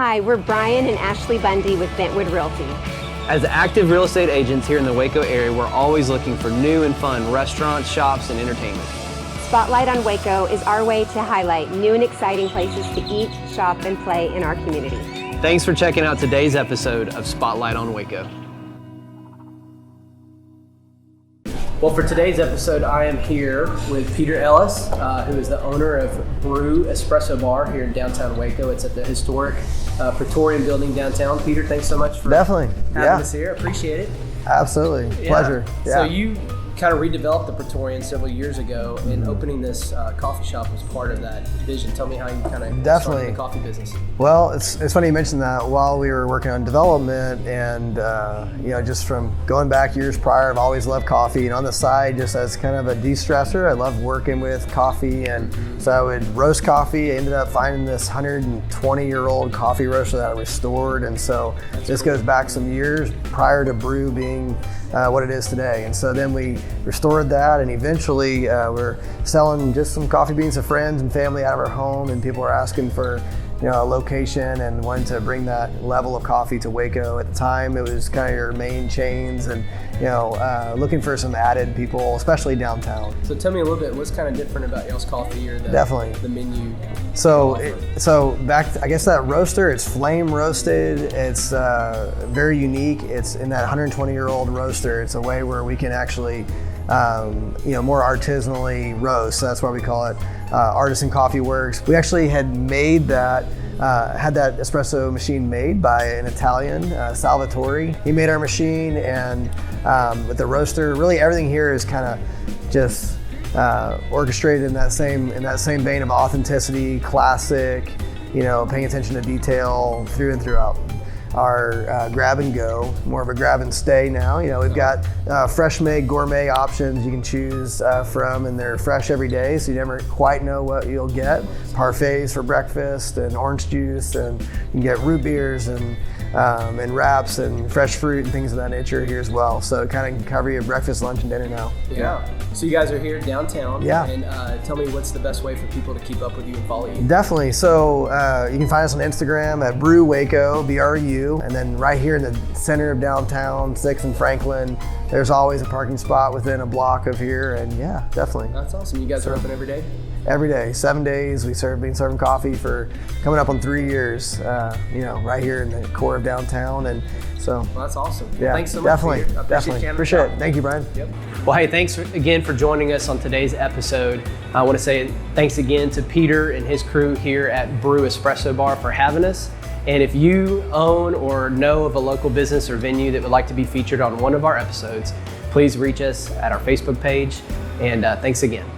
Hi, we're Brian and Ashley Bundy with Bentwood Realty. As active real estate agents here in the Waco area, we're always looking for new and fun restaurants, shops, and entertainment. Spotlight on Waco is our way to highlight new and exciting places to eat, shop, and play in our community. Thanks for checking out today's episode of Spotlight on Waco. Well, for today's episode, I am here with Peter Ellis, who is the owner of Bru Espresso Bar here in downtown Waco. It's at the historic Praetorian building downtown. Peter, thanks so much for having us here. Appreciate it. Absolutely. Pleasure. Yeah. So you kind of redeveloped the Praetorian several years ago, and opening this coffee shop was part of that vision. Tell me how you kind of started the coffee business. Well, it's funny you mentioned that. While we were working on development, and just from going back years prior, I've always loved coffee, and on the side, just as kind of a de-stressor, I love working with coffee, and so I would roast coffee. I ended up finding this 120-year-old coffee roaster that I restored, and so this goes back some years prior to Bru being what it is today. And so then we restored that, and eventually we're selling just some coffee beans to friends and family out of our home, and people are asking for a location and wanting to bring that level of coffee to Waco. At the time, it was kind of your main chains, and looking for some added people, especially downtown. So tell me a little bit, what's kind of different about y'all's coffee or the menu? So back, I guess that roaster, it's flame roasted. It's very unique. It's in that 120-year-old roaster. It's a way where we can actually, more artisanally roast. So that's why we call it Artisan Coffee Works. We actually had made that. Had that espresso machine made by an Italian, Salvatore. He made our machine, and with the roaster, really everything here is kind of just orchestrated in that same vein of authenticity, classic, paying attention to detail through and throughout. Our grab and go, more of a grab and stay now. We've got fresh made gourmet options you can choose from, and they're fresh every day, so you never quite know what you'll get. Parfaits for breakfast, and orange juice, and you can get root beers and wraps and fresh fruit and things of that nature here as well. So it kind of can cover your breakfast, lunch, and dinner now. Yeah. So you guys are here downtown. Yeah. And tell me, what's the best way for people to keep up with you and follow you? Definitely. So you can find us on Instagram at Bru Waco, BRU, and then right here in the center of downtown, 6th and Franklin, there's always a parking spot within a block of here, and yeah, definitely. That's awesome. You guys are open every day? Every day, 7 days. We've been serving coffee for coming up on 3 years, right here in the core of downtown. And so. Well, that's awesome. Yeah, thanks so much. Definitely. Appreciate it. Thank you, Brian. Yep. Well, hey, thanks again for joining us on today's episode. I want to say thanks again to Peter and his crew here at Bru Espresso Bar for having us. And if you own or know of a local business or venue that would like to be featured on one of our episodes, please reach us at our Facebook page. And thanks again.